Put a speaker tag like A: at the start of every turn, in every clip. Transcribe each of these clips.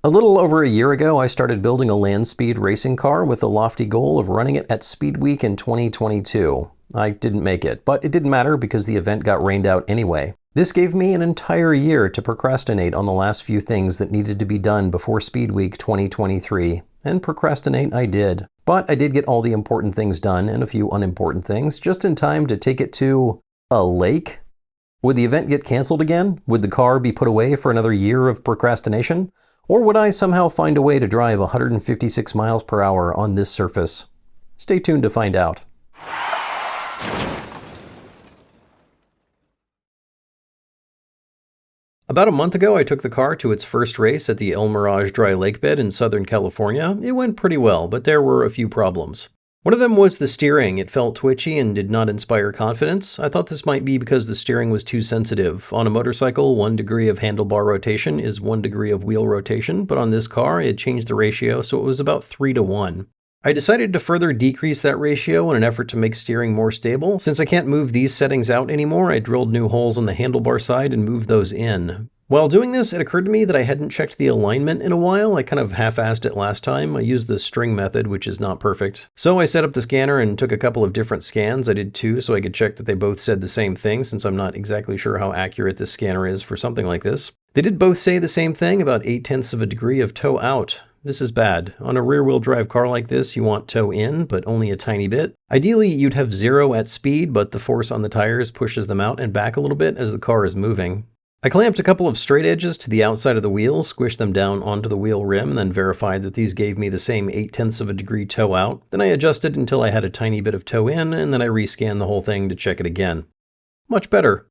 A: A little over a year ago, I started building a land speed racing car with the lofty goal of running it at Speed Week in 2022. I didn't make it, but it didn't matter because the event got rained out anyway. This gave me an entire year to procrastinate on the last few things that needed to be done before Speed Week 2023, and procrastinate I did. But I did get all the important things done and a few unimportant things just in time to take it to a lake. Would the event get canceled again? Would the car be put away for another year of procrastination? Or would I somehow find a way to drive 156 miles per hour on this surface? Stay tuned to find out. About a month ago, I took the car to its first race at the El Mirage Dry Lake Bed in Southern California. It went pretty well, but there were a few problems. One of them was the steering. It felt twitchy and did not inspire confidence. I thought this might be because the steering was too sensitive. On a motorcycle, 1 degree of handlebar rotation is 1 degree of wheel rotation, but on this car, it changed the ratio, so it was about 3-to-1. I decided to further decrease that ratio in an effort to make steering more stable. Since I can't move these settings out anymore, I drilled new holes on the handlebar side and moved those in. While doing this, it occurred to me that I hadn't checked the alignment in a while. I kind of half-assed it last time. I used the string method, which is not perfect. So I set up the scanner and took a couple of different scans. I did 2 so I could check that they both said the same thing, since I'm not exactly sure how accurate this scanner is for something like this. They did both say the same thing, about 0.8 of a degree of toe out. This is bad. On a rear-wheel drive car like this, you want toe in, but only a tiny bit. Ideally, you'd have 0 at speed, but the force on the tires pushes them out and back a little bit as the car is moving. I clamped a couple of straight edges to the outside of the wheel, squished them down onto the wheel rim, and then verified that these gave me the same 0.8 of a degree toe out. Then I adjusted until I had a tiny bit of toe in, and then I rescanned the whole thing to check it again. Much better.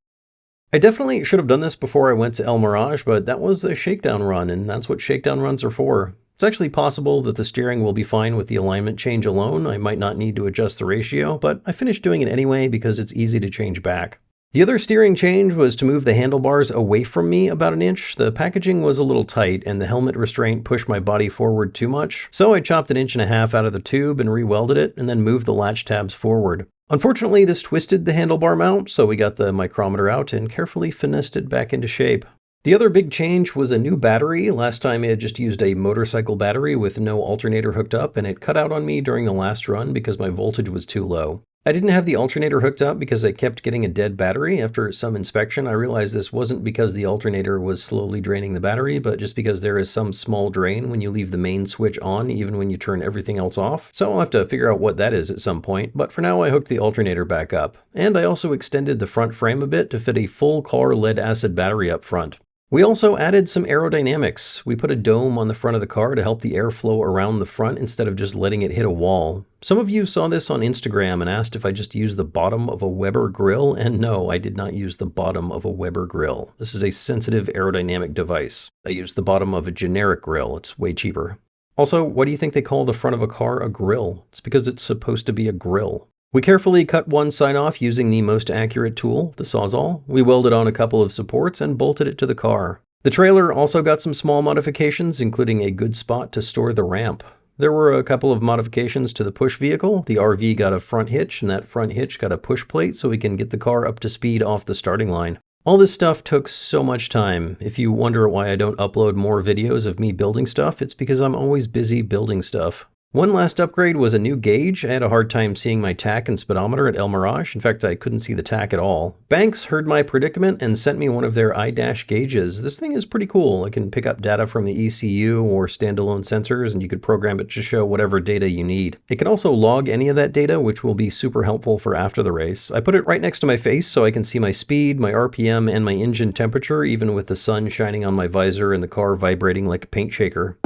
A: I definitely should have done this before I went to El Mirage, but that was a shakedown run, and that's what shakedown runs are for. It's actually possible that the steering will be fine with the alignment change alone. I might not need to adjust the ratio, but I finished doing it anyway because it's easy to change back. The other steering change was to move the handlebars away from me about 1 inch. The packaging was a little tight and the helmet restraint pushed my body forward too much. So I chopped 1.5 inches out of the tube and re-welded it and then moved the latch tabs forward. Unfortunately, this twisted the handlebar mount, so we got the micrometer out and carefully finessed it back into shape. The other big change was a new battery. Last time I had just used a motorcycle battery with no alternator hooked up, and it cut out on me during the last run because my voltage was too low. I didn't have the alternator hooked up because I kept getting a dead battery. After some inspection, I realized this wasn't because the alternator was slowly draining the battery, but just because there is some small drain when you leave the main switch on, even when you turn everything else off. So I'll have to figure out what that is at some point, but for now I hooked the alternator back up. And I also extended the front frame a bit to fit a full car lead-acid battery up front. We also added some aerodynamics. We put a dome on the front of the car to help the airflow around the front instead of just letting it hit a wall. Some of you saw this on Instagram and asked if I just used the bottom of a Weber grill, and no, I did not use the bottom of a Weber grill. This is a sensitive aerodynamic device. I used the bottom of a generic grill. It's way cheaper. Also, why do you think they call the front of a car a grill? It's because it's supposed to be a grill. We carefully cut one side off using the most accurate tool, the Sawzall. We welded on a couple of supports and bolted it to the car. The trailer also got some small modifications, including a good spot to store the ramp. There were a couple of modifications to the push vehicle. The RV got a front hitch, and that front hitch got a push plate so we can get the car up to speed off the starting line. All this stuff took so much time. If you wonder why I don't upload more videos of me building stuff, it's because I'm always busy building stuff. One last upgrade was a new gauge. I had a hard time seeing my tach and speedometer at El Mirage. In fact, I couldn't see the tach at all. Banks heard my predicament and sent me one of their iDash gauges. This thing is pretty cool. It can pick up data from the ECU or standalone sensors, and you could program it to show whatever data you need. It can also log any of that data, which will be super helpful for after the race. I put it right next to my face so I can see my speed, my RPM, and my engine temperature, even with the sun shining on my visor and the car vibrating like a paint shaker.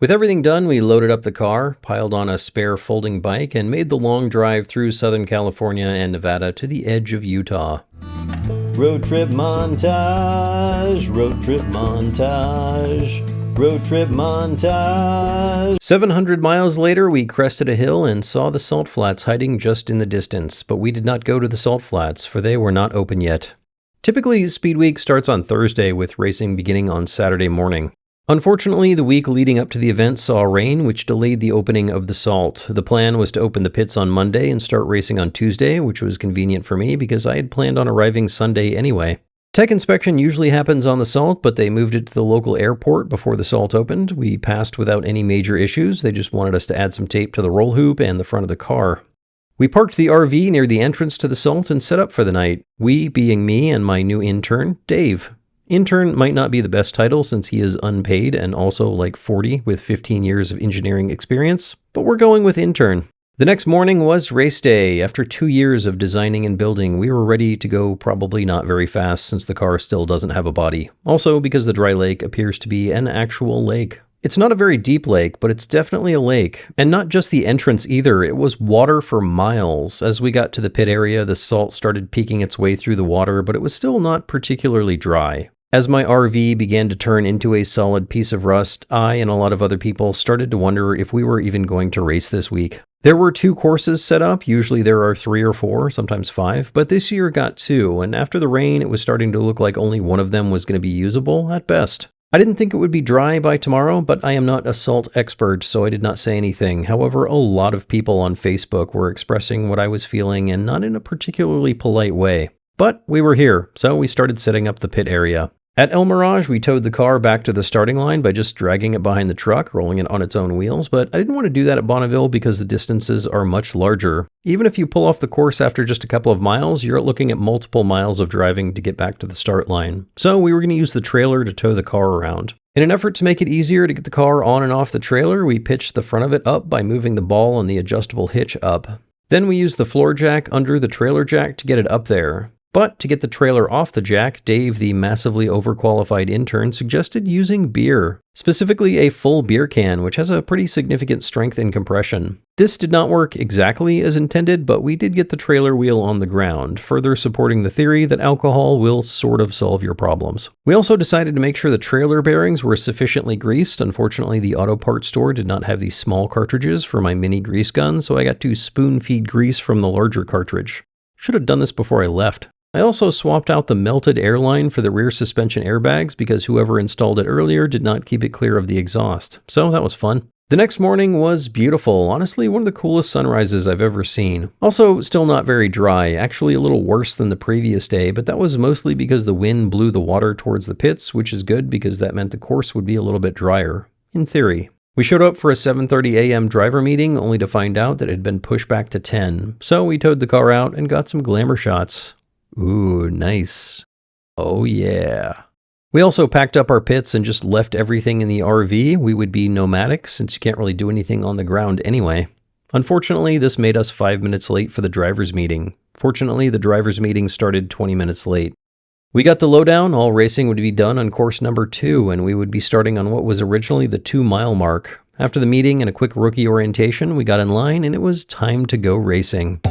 A: With everything done, we loaded up the car, piled on a spare folding bike, and made the long drive through Southern California and Nevada to the edge of Utah. Road trip montage, road trip montage, road trip montage. 700 miles later, we crested a hill and saw the salt flats hiding just in the distance, but we did not go to the salt flats, for they were not open yet. Typically, Speed Week starts on Thursday, with racing beginning on Saturday morning. Unfortunately, the week leading up to the event saw rain, which delayed the opening of the salt. The plan was to open the pits on Monday and start racing on Tuesday, which was convenient for me because I had planned on arriving Sunday anyway. Tech inspection usually happens on the salt, but they moved it to the local airport before the salt opened. We passed without any major issues. They just wanted us to add some tape to the roll hoop and the front of the car. We parked the RV near the entrance to the salt and set up for the night. We being me and my new intern, Dave. Intern might not be the best title since he is unpaid and also like 40 with 15 years of engineering experience, but we're going with intern. The next morning was race day. After 2 years of designing and building, we were ready to go, probably not very fast since the car still doesn't have a body. Also because the dry lake appears to be an actual lake. It's not a very deep lake, but it's definitely a lake. And not just the entrance either, it was water for miles. As we got to the pit area, the salt started peeking its way through the water, but it was still not particularly dry. As my RV began to turn into a solid piece of rust, I and a lot of other people started to wonder if we were even going to race this week. There were 2 courses set up. Usually there are 3 or 4, sometimes 5, but this year got 2, and after the rain, it was starting to look like only one of them was going to be usable at best. I didn't think it would be dry by tomorrow, but I am not a salt expert, so I did not say anything. However, a lot of people on Facebook were expressing what I was feeling, and not in a particularly polite way. But we were here, so we started setting up the pit area. At El Mirage, we towed the car back to the starting line by just dragging it behind the truck, rolling it on its own wheels, but I didn't want to do that at Bonneville because the distances are much larger. Even if you pull off the course after just a couple of miles, you're looking at multiple miles of driving to get back to the start line. So we were going to use the trailer to tow the car around. In an effort to make it easier to get the car on and off the trailer, we pitched the front of it up by moving the ball and the adjustable hitch up. Then we used the floor jack under the trailer jack to get it up there. But to get the trailer off the jack, Dave, the massively overqualified intern, suggested using beer. Specifically a full beer can, which has a pretty significant strength and compression. This did not work exactly as intended, but we did get the trailer wheel on the ground, further supporting the theory that alcohol will sort of solve your problems. We also decided to make sure the trailer bearings were sufficiently greased. Unfortunately, the auto parts store did not have these small cartridges for my mini grease gun, so I got to spoon feed grease from the larger cartridge. Should have done this before I left. I also swapped out the melted airline for the rear suspension airbags because whoever installed it earlier did not keep it clear of the exhaust. So that was fun. The next morning was beautiful. Honestly, one of the coolest sunrises I've ever seen. Also, still not very dry. Actually a little worse than the previous day, but that was mostly because the wind blew the water towards the pits, which is good because that meant the course would be a little bit drier. In theory. We showed up for a 7:30 a.m. driver meeting only to find out that it had been pushed back to 10. So we towed the car out and got some glamour shots. Ooh, nice. Oh yeah. We also packed up our pits and just left everything in the RV. We would be nomadic since you can't really do anything on the ground anyway. Unfortunately, this made us 5 minutes late for the driver's meeting. Fortunately, the driver's meeting started 20 minutes late. We got the lowdown. All racing would be done on course number 2, and we would be starting on what was originally the 2-mile mark. After the meeting and a quick rookie orientation, we got in line and it was time to go racing.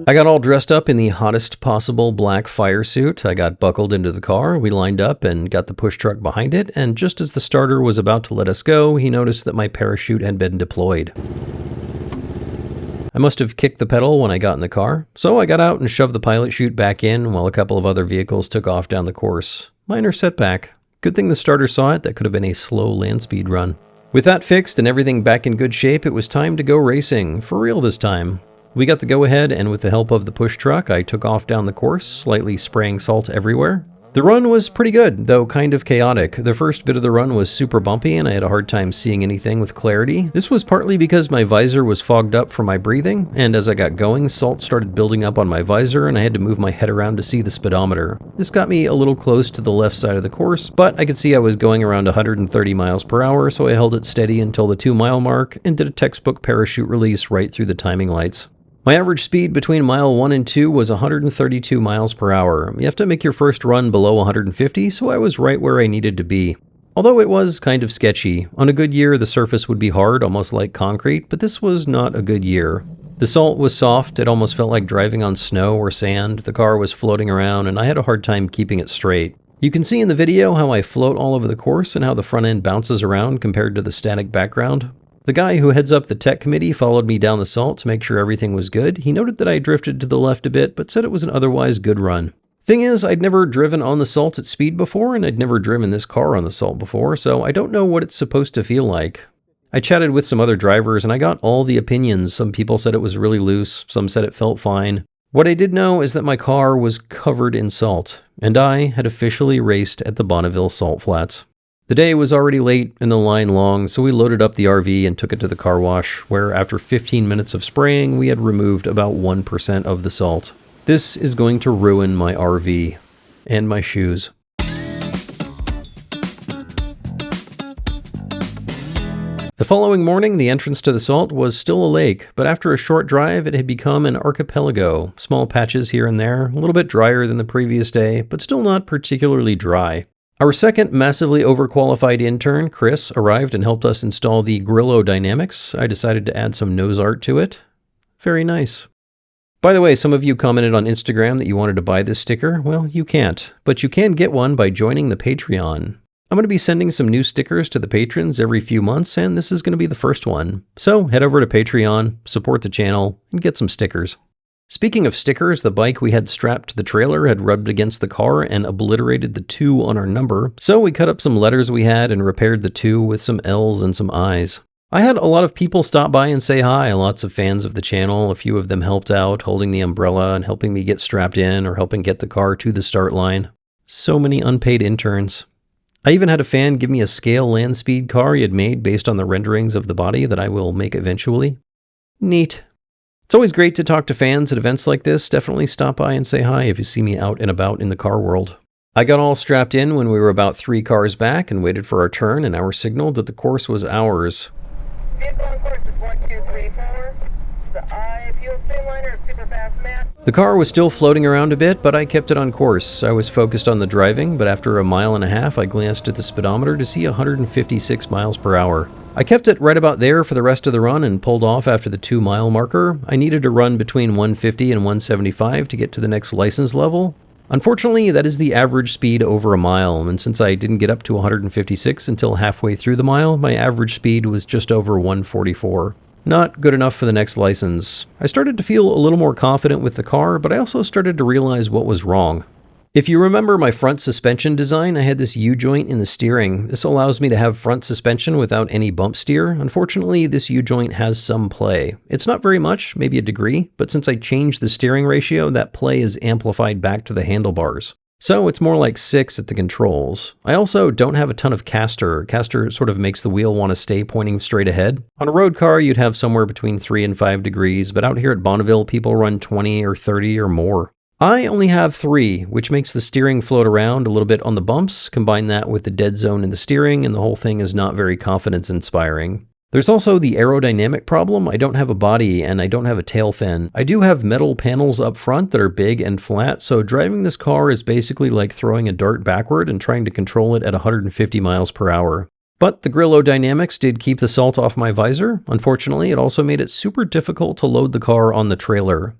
A: I got all dressed up in the hottest possible black fire suit. I got buckled into the car, we lined up and got the push truck behind it, and just as the starter was about to let us go, he noticed that my parachute had been deployed. I must have kicked the pedal when I got in the car, so I got out and shoved the pilot chute back in while a couple of other vehicles took off down the course. Minor setback. Good thing the starter saw it. That could have been a slow land speed run. With that fixed and everything back in good shape, it was time to go racing. For real this time. We got the go-ahead, and with the help of the push truck, I took off down the course, slightly spraying salt everywhere. The run was pretty good, though kind of chaotic. The first bit of the run was super bumpy, and I had a hard time seeing anything with clarity. This was partly because my visor was fogged up from my breathing, and as I got going, salt started building up on my visor, and I had to move my head around to see the speedometer. This got me a little close to the left side of the course, but I could see I was going around 130 miles per hour, so I held it steady until the 2-mile mark, and did a textbook parachute release right through the timing lights. My average speed between mile 1 and 2 was 132 miles per hour. You have to make your first run below 150, so I was right where I needed to be. Although it was kind of sketchy. On a good year, the surface would be hard, almost like concrete, but this was not a good year. The salt was soft, it almost felt like driving on snow or sand, the car was floating around, and I had a hard time keeping it straight. You can see in the video how I float all over the course and how the front end bounces around compared to the static background. The guy who heads up the tech committee followed me down the salt to make sure everything was good. He noted that I drifted to the left a bit, but said it was an otherwise good run. Thing is, I'd never driven on the salt at speed before, and I'd never driven this car on the salt before, so I don't know what it's supposed to feel like. I chatted with some other drivers, and I got all the opinions. Some people said it was really loose, some said it felt fine. What I did know is that my car was covered in salt, and I had officially raced at the Bonneville salt flats. The day was already late and the line long, so we loaded up the RV and took it to the car wash, where after 15 minutes of spraying, we had removed about 1% of the salt. This is going to ruin my RV and my shoes. The following morning, the entrance to the salt was still a lake, but after a short drive, it had become an archipelago. Small patches here and there, a little bit drier than the previous day, but still not particularly dry. Our second massively overqualified intern, Chris, arrived and helped us install the Grillo Dynamics. I decided to add some nose art to it. Very nice. By the way, some of you commented on Instagram that you wanted to buy this sticker. Well, you can't, but you can get one by joining the Patreon. I'm going to be sending some new stickers to the patrons every few months, and this is going to be the first one. So head over to Patreon, support the channel, and get some stickers. Speaking of stickers, the bike we had strapped to the trailer had rubbed against the car and obliterated the 2 on our number, so we cut up some letters we had and repaired the 2 with some L's and some I's. I had a lot of people stop by and say hi, lots of fans of the channel. A few of them helped out, holding the umbrella and helping me get strapped in or helping get the car to the start line. So many unpaid interns. I even had a fan give me a scale land speed car he had made based on the renderings of the body that I will make eventually. Neat. It's always great to talk to fans at events like this. Definitely stop by and say hi if you see me out and about in the car world. I got all strapped in when we were about 3 cars back and waited for our turn, and our signaled that the course was ours.
B: Vehicle on course is 1, 2, 3, 4. The I fuel streamliner of Superfast Matt.
A: The car was still floating around a bit, but I kept it on course. I was focused on the driving, but after a mile and a half, I glanced at the speedometer to see 156 miles per hour. I kept it right about there for the rest of the run and pulled off after the 2-mile marker. I needed to run between 150 and 175 to get to the next license level. Unfortunately, that is the average speed over a mile, and since I didn't get up to 156 until halfway through the mile, my average speed was just over 144. Not good enough for the next license. I started to feel a little more confident with the car, but I also started to realize what was wrong. If you remember my front suspension design, I had this U-joint in the steering. This allows me to have front suspension without any bump steer. Unfortunately, this U-joint has some play. It's not very much, maybe a degree, but since I changed the steering ratio, that play is amplified back to the handlebars. So it's more like 6 at the controls. I also don't have a ton of caster. Caster sort of makes the wheel want to stay pointing straight ahead. On a road car, you'd have somewhere between 3 and 5 degrees, but out here at Bonneville, people run 20 or 30 or more. I only have 3, which makes the steering float around a little bit on the bumps. Combine that with the dead zone in the steering, and the whole thing is not very confidence-inspiring. There's also the aerodynamic problem. I don't have a body and I don't have a tail fin. I do have metal panels up front that are big and flat, so driving this car is basically like throwing a dart backward and trying to control it at 150 miles per hour. But the Grillo Dynamics did keep the salt off my visor. Unfortunately, it also made it super difficult to load the car on the trailer.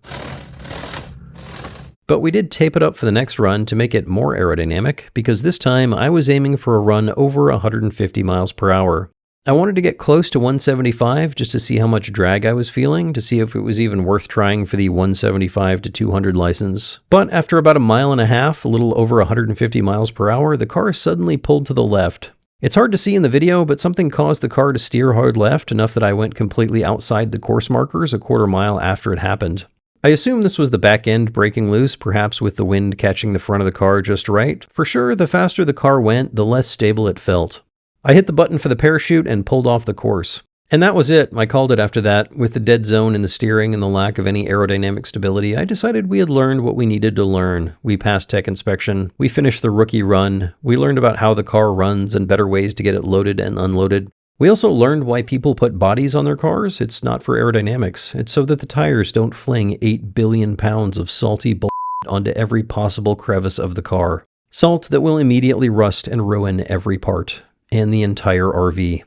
A: But we did tape it up for the next run to make it more aerodynamic, because this time I was aiming for a run over 150 miles per hour. I wanted to get close to 175 just to see how much drag I was feeling, to see if it was even worth trying for the 175 to 200 license. But after about a mile and a half, a little over 150 miles per hour, the car suddenly pulled to the left. It's hard to see in the video, but something caused the car to steer hard left, enough that I went completely outside the course markers a quarter mile after it happened. I assume this was the back end breaking loose, perhaps with the wind catching the front of the car just right. For sure, the faster the car went, the less stable it felt. I hit the button for the parachute and pulled off the course. And that was it. I called it after that. With the dead zone in the steering and the lack of any aerodynamic stability, I decided we had learned what we needed to learn. We passed tech inspection. We finished the rookie run. We learned about how the car runs and better ways to get it loaded and unloaded. We also learned why people put bodies on their cars. It's not for aerodynamics. It's so that the tires don't fling 8 billion pounds of salty bull onto every possible crevice of the car. Salt that will immediately rust and ruin every part. And the entire RV.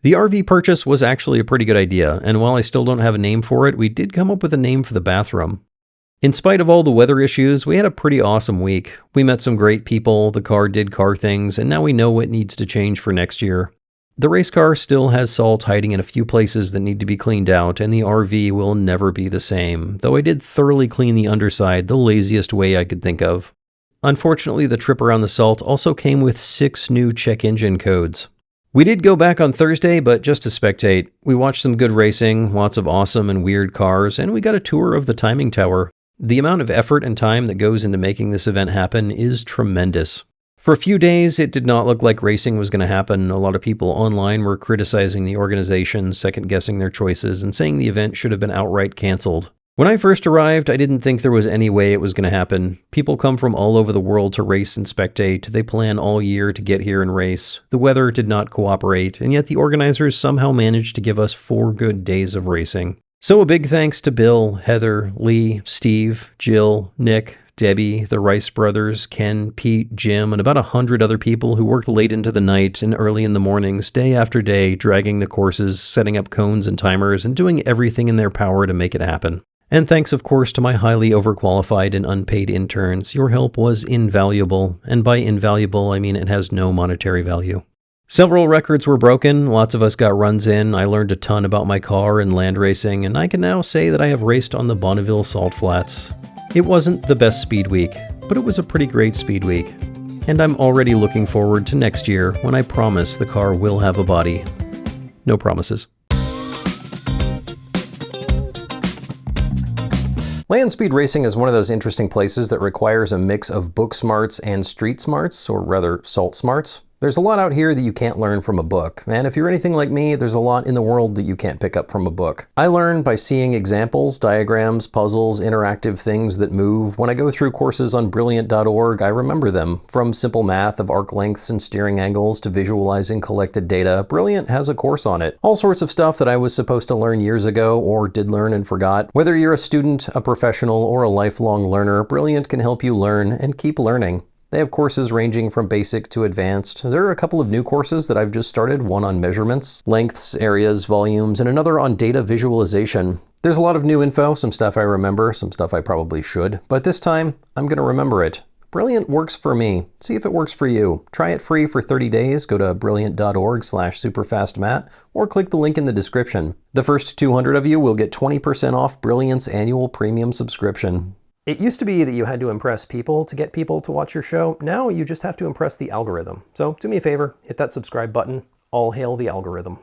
A: The RV purchase was actually a pretty good idea, and while I still don't have a name for it, we did come up with a name for the bathroom. In spite of all the weather issues, we had a pretty awesome week. We met some great people, the car did car things, and now we know what needs to change for next year. The race car still has salt hiding in a few places that need to be cleaned out, and the RV will never be the same, though I did thoroughly clean the underside the laziest way I could think of. Unfortunately, the trip around the salt also came with 6 new check engine codes. We did go back on Thursday, but just to spectate. We watched some good racing, lots of awesome and weird cars, and we got a tour of the timing tower. The amount of effort and time that goes into making this event happen is tremendous. For a few days, it did not look like racing was going to happen. A lot of people online were criticizing the organization, second-guessing their choices, and saying the event should have been outright canceled. When I first arrived, I didn't think there was any way it was going to happen. People come from all over the world to race and spectate. They plan all year to get here and race. The weather did not cooperate, and yet the organizers somehow managed to give us 4 good days of racing. So a big thanks to Bill, Heather, Lee, Steve, Jill, Nick, Debbie, the Rice brothers, Ken, Pete, Jim, and about 100 other people who worked late into the night and early in the mornings, day after day, dragging the courses, setting up cones and timers, and doing everything in their power to make it happen. And thanks, of course, to my highly overqualified and unpaid interns. Your help was invaluable, and by invaluable, I mean it has no monetary value. Several records were broken, lots of us got runs in, I learned a ton about my car and land racing, and I can now say that I have raced on the Bonneville Salt Flats. It wasn't the best speed week, but it was a pretty great speed week. And I'm already looking forward to next year when I promise the car will have a body. No promises. Land speed racing is one of those interesting places that requires a mix of book smarts and street smarts, or rather salt smarts. There's a lot out here that you can't learn from a book, and if you're anything like me, there's a lot in the world that you can't pick up from a book. I learn by seeing examples, diagrams, puzzles, interactive things that move. When I go through courses on Brilliant.org, I remember them. From simple math of arc lengths and steering angles to visualizing collected data, Brilliant has a course on it. All sorts of stuff that I was supposed to learn years ago, or did learn and forgot. Whether you're a student, a professional, or a lifelong learner, Brilliant can help you learn and keep learning. They have courses ranging from basic to advanced. There are a couple of new courses that I've just started, one on measurements, lengths, areas, volumes, and another on data visualization. There's a lot of new info, some stuff I remember, some stuff I probably should, but this time I'm going to remember it. Brilliant works for me. See if it works for you. Try it free for 30 days. Go to brilliant.org/superfastmatt or click the link in the description. The first 200 of you will get 20% off Brilliant's annual premium subscription. It used to be that you had to impress people to get people to watch your show. Now you just have to impress the algorithm. So do me a favor, hit that subscribe button. All hail the algorithm.